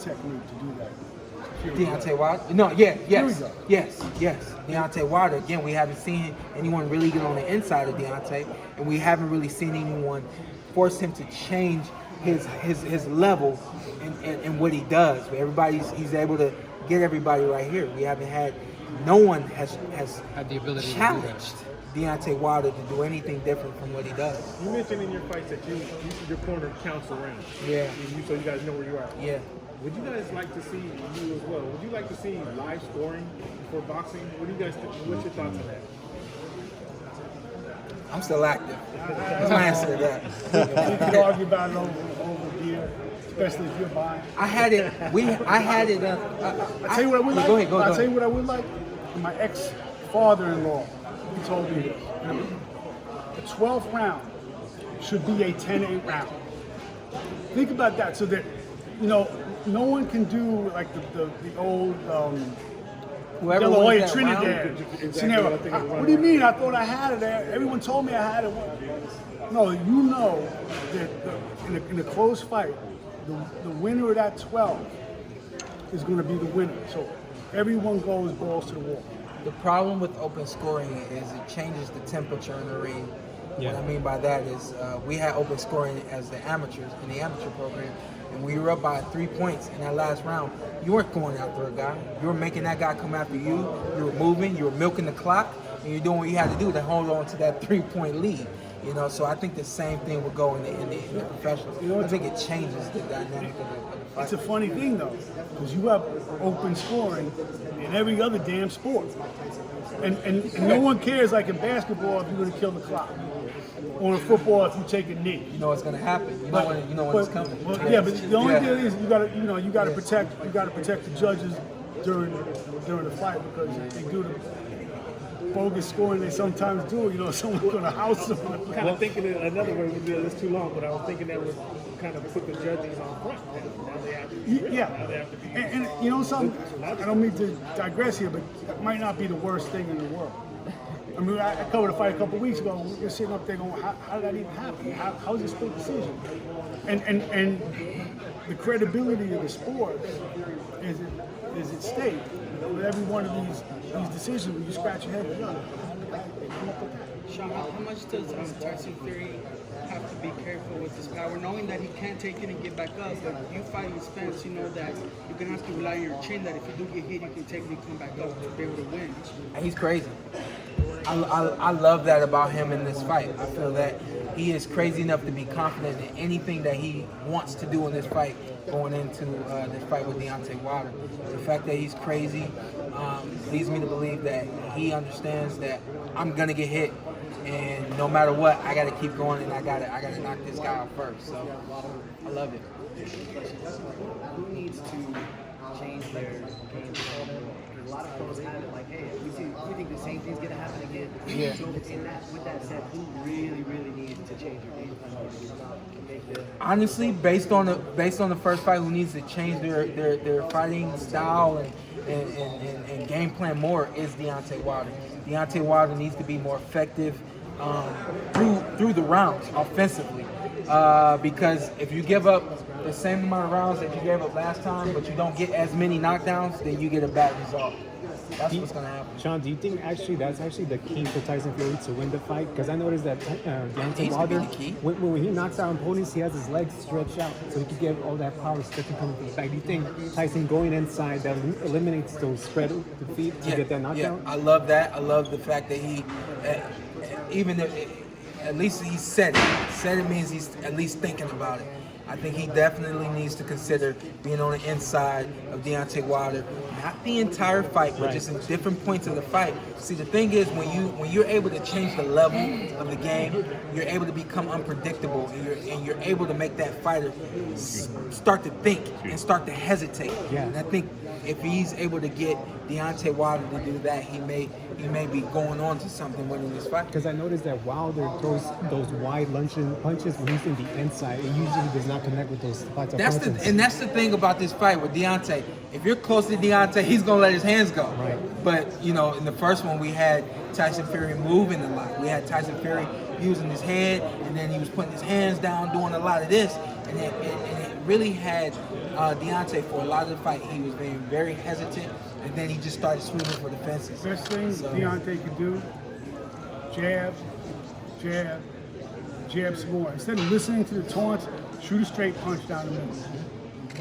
technique to do that? Deontay Wilder? No, yes. Deontay Wilder. Again, we haven't seen anyone really get on the inside of Deontay, and we haven't really seen anyone force him to change his level and what he does. He's able to get everybody right here. We haven't had, no one has had the ability challenged Deontay Wilder to do anything different from what he does. You mentioned in your fights that your corner counts around. Yeah. So you guys know where you are. Yeah. Would you guys like to see, you as well, would you like to see live scoring for boxing? What do you guys think? What's your thoughts on that? I'm still active. That's my answer to that. You can argue about it over beer, especially if you're buying. I had it. I'll tell you what I would like. Go ahead. I'll tell you what I would like. My ex-father-in-law, he told me this. The 12th round should be a 10-8 round. Think about that, so that, no one can do like the old De La Hoya Trinidad scenario. What do you mean? I thought I had it there. Everyone told me I had it. No, you know that in a close fight, the winner of that 12 is going to be the winner. So everyone goes balls to the wall. The problem with open scoring is it changes the temperature in the ring. Yeah. What I mean by that is we had open scoring as the amateurs in the amateur program, and we were up by 3 points in that last round. You weren't going after a guy. You were making that guy come after you. You were moving. You were milking the clock, and you're doing what you had to do to hold on to that 3-point lead. So I think the same thing will go in the professionals. I think it changes the dynamic of the fight. It's a funny thing though, because you have open scoring in every other damn sport, and no one cares like in basketball if you're going to kill the clock. Or in football, if you take a knee, you know what's going to happen. You know when it's coming. But the only deal is you got to protect the judges during the fight, because if they do the bogus scoring they sometimes do, someone's going to house them. I'm kind of thinking that another way would be a little too long, but I was thinking that would kind of put the judges on front. Now they have to. Now they have to be. And something. I don't mean to digress here, but it might not be the worst thing in the world. I mean, I covered a fight a couple of weeks ago. We're sitting up there going, how did that even happen? How is it a split decision? And the credibility of the sport is at stake. With every one of these decisions, when you scratch your head, Shawn, how much does Tyson Fury have to be careful with his power, knowing that he can't take it and get back up? But you fighting Spence, you know that you're gonna have to rely on your chin. That if you do get hit, you can take it and come back up to be able to win. And he's crazy. I love that about him in this fight. I feel that he is crazy enough to be confident in anything that he wants to do in this fight, going into this fight with Deontay Wilder. The fact that he's crazy leads me to believe that he understands that I'm gonna get hit, and no matter what, I gotta keep going, and I gotta knock this guy out first. So I love it. Who needs to change their game plan? A lot of pros have it like, hey, we think the same thing's gonna happen again. Yeah. So with that said, who really needs to change their game plan? Honestly, based on the first fight, who needs to change their fighting style and game plan more is Deontay Wilder. Deontay Wilder needs to be more effective through the rounds offensively, because if you give up the same amount of rounds that you gave up last time, but you don't get as many knockdowns, then you get a bad result. That's what's going to happen. Shawn, do you think that's actually the key for Tyson Fury to win the fight? Because I noticed that Deontay Wilder, when he knocks out opponents, he has his legs stretched out, so he can get all that power stretching coming from the back. Do you think Tyson going inside that eliminates those spread defeat to get that knockdown? Yeah, I love that. I love the fact that he, even if, at least he said it. Said it means he's at least thinking about it. I think he definitely needs to consider being on the inside of Deontay Wilder, not the entire fight, but just in different points of the fight. See, the thing is, when you're able to change the level of the game, you're able to become unpredictable, and you're able to make that fighter start to think and start to hesitate. Yeah. And I think if he's able to get Deontay Wilder to do that, he may be going on to something winning this fight. Because I noticed that Wilder throws those wide lunging punches when he's in the inside. It usually does not connect with those spots. That's the thing about this fight with Deontay. If you're close to Deontay, he's gonna let his hands go. Right. But in the first one, we had Tyson Fury moving a lot. We had Tyson Fury using his head, and then he was putting his hands down, doing a lot of this. and it really had Deontay for a lot of the fight. He was being very hesitant, and then he just started swinging for the fences. Best thing Deontay could do, jab, jab, jab some more. Instead of listening to the taunts, shoot a straight punch down the middle.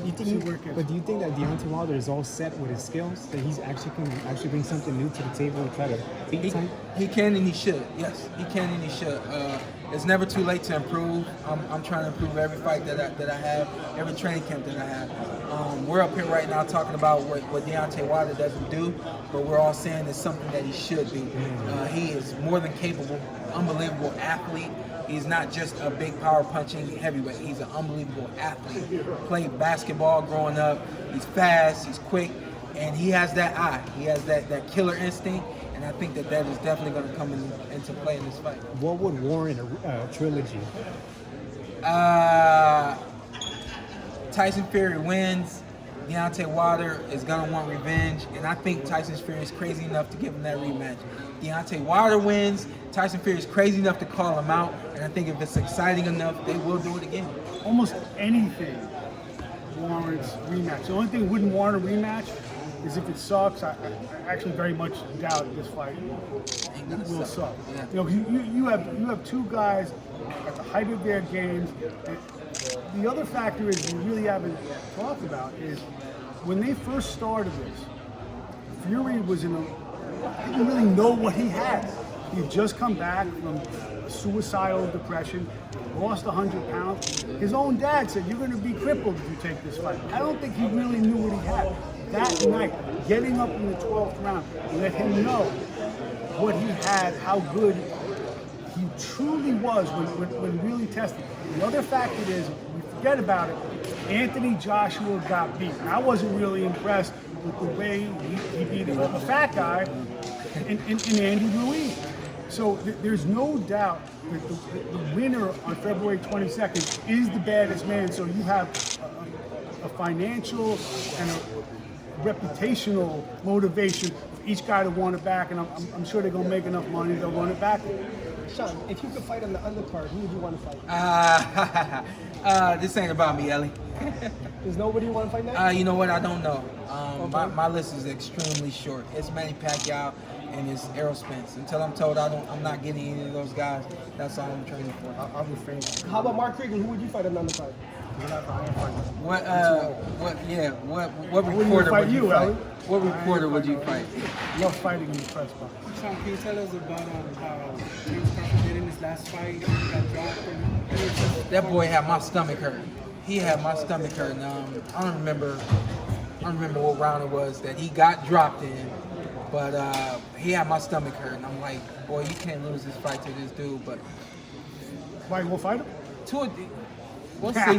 You think, but do you think that Deontay Wilder is all set with his skills? That he's actually can bring something new to the table and try to beat Tyson? He can and he should. Yes, he can and he should. It's never too late to improve. I'm trying to improve every fight that I have, every training camp that I have. We're up here right now talking about what Deontay Wilder doesn't do, but we're all saying it's something that he should do. He is more than capable, unbelievable athlete. He's not just a big power punching heavyweight. He's an unbelievable athlete. Played basketball growing up. He's fast, he's quick, and he has that eye. He has that killer instinct, and I think that is definitely going to come into play in this fight. What would warrant a trilogy? Tyson Fury wins. Deontay Wilder is going to want revenge, and I think Tyson Fury is crazy enough to give him that rematch. Deontay Wilder wins. Tyson Fury is crazy enough to call him out, and I think if it's exciting enough, they will do it again. Almost anything warrants rematch. The only thing that wouldn't warrant a rematch is if it sucks. I actually very much doubt this fight will suck. Yeah. You know, you have two guys at the height of their games. The other factor is we really haven't talked about is when they first started this, Fury was didn't really know what he had. He had just come back from a suicidal depression, lost 100 pounds. His own dad said, "You're going to be crippled if you take this fight." I don't think he really knew what he had. That night, getting up in the 12th round, let him know what he had, how good he truly was when really tested. The other factor is, we forget about it, Anthony Joshua got beat. I wasn't really impressed with the way he beat a fat guy in Andy Ruiz. So there's no doubt that the winner on February 22nd is the baddest man. So you have a financial and a reputational motivation for each guy to want it back, and I'm sure they're gonna make enough money they'll want it back. Shawn, if you could fight on the undercard, who would you want to fight? This ain't about me, Ellie. There's nobody you want to fight now? You know what? I don't know. My list is extremely short. It's Manny Pacquiao and it's Errol Spence. Until I'm told I'm not getting any of those guys, that's all I'm training for. I'll refrain. How about Mark Kriegel? Who would you fight on the undercard? What reporter would you fight? What reporter would you fight? Love fighting in the press box. Shawn, can you tell us about how James Crawford did in his last fight? He got dropped. And That boy had my stomach hurt. He had my stomach hurt. And, I don't remember what round it was that he got dropped in, but he had my stomach hurt. And I'm like, boy, you can't lose this fight to this dude. But Why you will fight him? we'll see.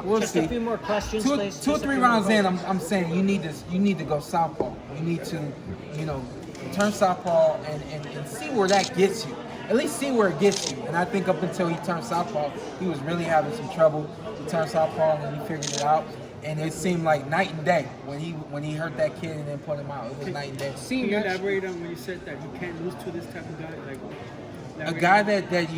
We'll Just see. a few more questions, Two please. or three rounds in, I'm saying you need to go southpaw. You need to, turn southpaw and see where that gets you. At least see where it gets you. And I think up until he turned southpaw, he was really having some trouble. He turned southpaw and then he figured it out. And it seemed like night and day when he hurt that kid and then put him out. It was night and day. can you elaborate on when you said that you can't lose to this type of guy? Like A guy that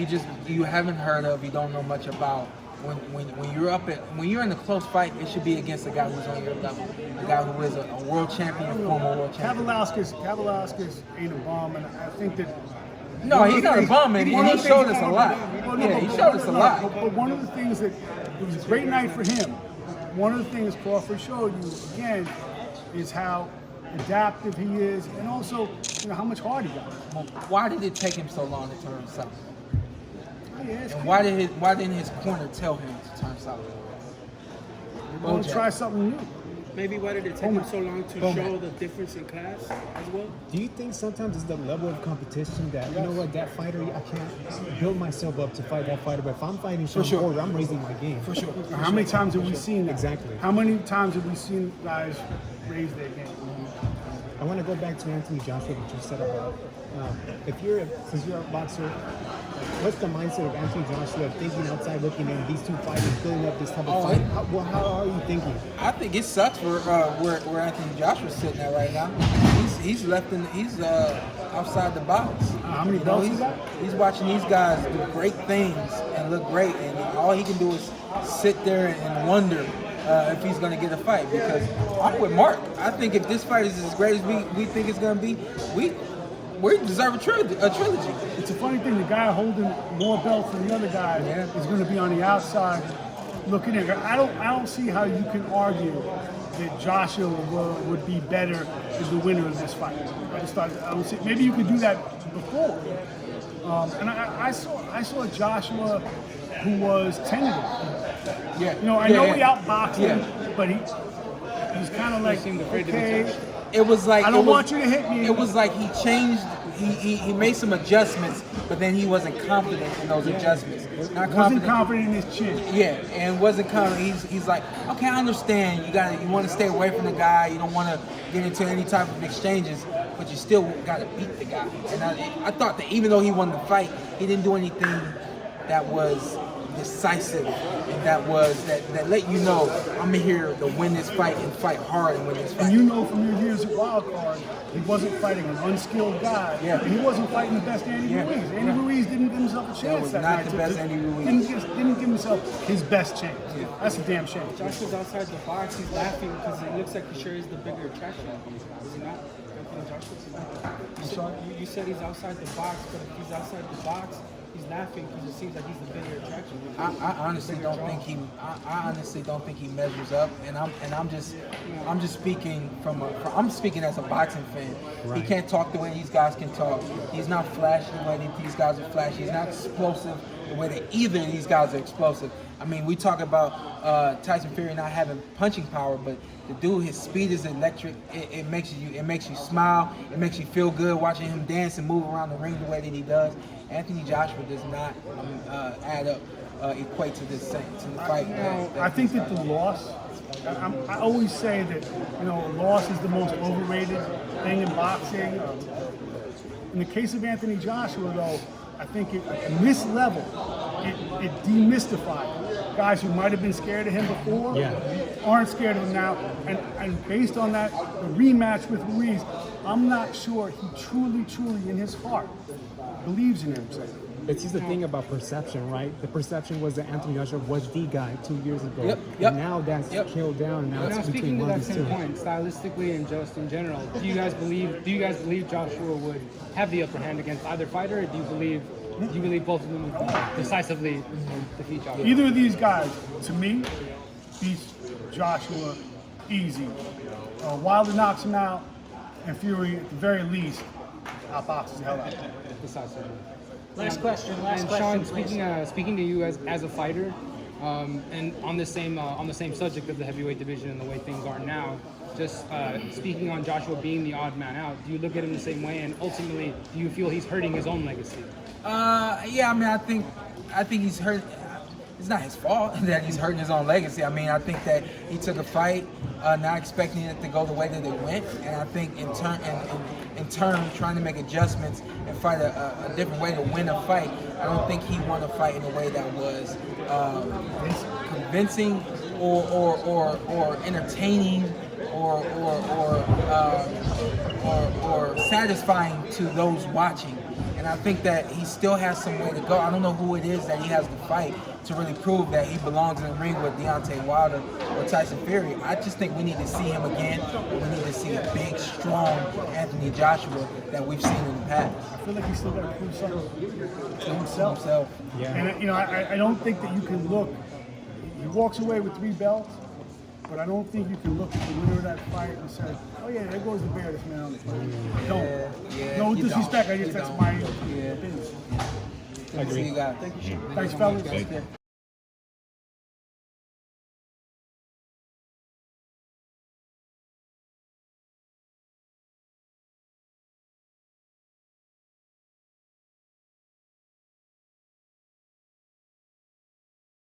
you haven't heard of, you don't know much about. When you're in a close fight, it should be against a guy who's on your level, a guy who is a world champion, former world champion. Kavalauskas ain't a bum, and I think that. No, he's not a bum, and he showed us a lot. Yeah, he showed us a lot. But one of the things that it was a great night for him. One of the things Crawford showed you again is how adaptive he is, and also how much heart he got. Why did it take him so long to turn south? And And why didn't his corner tell him to turn south? We're going to try something new. maybe why did it take him so long to show the difference in class as well? Do you think sometimes it's the level of competition that, you know what, that fighter, I can't build myself up to fight that fighter, but if I'm fighting Shawn Porter, I'm raising my game. For sure. How many times have we seen that? Exactly. How many times have we seen guys raise their game? I want to go back to Anthony Joshua, what you said about, since you're a boxer, what's the mindset of Anthony Joshua thinking outside, looking in, these two fighters building up this type of Oh, fight? How are you thinking? I think it sucks for where Anthony Joshua's sitting at right now. He's outside the box. How many belts he got? He's watching these guys do great things and look great, and all he can do is sit there and wonder if he's going to get a fight. Because I'm with Mark. I think if this fight is as great as we think it's going to be, we deserve a trilogy. It's a funny thing. The guy holding more belts than the other guy is going to be on the outside looking in. I don't see how you can argue that Joshua would be better as the winner of this fight. I don't see. Maybe you could do that before. And I saw Joshua who was tentative. Yeah. You know, I know he outboxed him, but he's kind of like, okay. It was like I don't want you to hit me. It was like he changed. He made some adjustments, but then he wasn't confident in those adjustments. Wasn't confident in his chin. Yeah, and wasn't confident. He's like, okay, I understand. You want to stay away from the guy. You don't want to get into any type of exchanges, but you still got to beat the guy. And I thought that even though he won the fight, he didn't do anything that was decisive and that let you know I'm here to win this fight and fight hard and win this fight. And you know from your years at Wild Card, he wasn't fighting an unskilled guy. Yeah. And he wasn't fighting the best Andy Ruiz. Andy Ruiz didn't give himself a chance. That was not night the best Andy Ruiz. Didn't give himself his best chance. Yeah. That's a damn shame. Joshua's outside the box. He's laughing because it looks like he sure is the bigger attraction. Is he not? I'm sorry? You said he's outside the box, but if he's outside the box, he's laughing because it seems like he's the bigger attraction. I honestly don't think he. I honestly don't think he measures up, and I'm just speaking I'm speaking as a boxing fan. Right. He can't talk the way these guys can talk. He's not flashy the way that these guys are flashy. He's not explosive the way that either of these guys are explosive. I mean, we talk about Tyson Fury not having punching power, but the dude, his speed is electric. It makes you smile. It makes you feel good watching him dance and move around the ring the way that he does. Anthony Joshua does not equate to this to the fight. I think that the loss. I always say that loss is the most overrated thing in boxing. In the case of Anthony Joshua, though, I think at this level, it demystified guys who might have been scared of him before, aren't scared of him now. And based on that, the rematch with Ruiz, I'm not sure he truly, in his heart, believes in himself. It's just the thing about perception, right? The perception was that Anthony Joshua was the guy 2 years ago. Yep. And now that's killed down. And now it's speaking between to one that of these same two. point, stylistically and just in general, do you guys believe Joshua would have the upper hand against either fighter, or do you believe both of them would decisively defeat Joshua? Either of these guys, to me, beats Joshua easy. Wilder knocks him out, and Fury, at the very least, outboxes the hell out of him. Decisively. Last question, And Shawn, speaking to you as a fighter, and on the same subject of the heavyweight division and the way things are now, just speaking on Joshua being the odd man out, do you look at him the same way? And ultimately, do you feel he's hurting his own legacy? Yeah, I mean, I think he's hurt. It's not his fault that he's hurting his own legacy. I mean, I think that he took a fight not expecting it to go the way that it went, and I think in turn trying to make adjustments and fight a different way to win a fight. I don't think he won a fight in a way that was convincing or entertaining or satisfying to those watching. And I think that he still has some way to go. I don't know who it is that he has to fight to really prove that he belongs in the ring with Deontay Wilder or Tyson Fury. I just think we need to see him again. We need to see a big, strong Anthony Joshua that we've seen in the past. I feel like he's still got to prove something to himself. Yeah. And I don't think that you can look. He walks away with 3 belts, but I don't think you can look at the winner of that fight and say, "Oh yeah, there goes the baddest man on the planet." I don't. No disrespect. That's my opinion. Thank you. Thanks, fellas.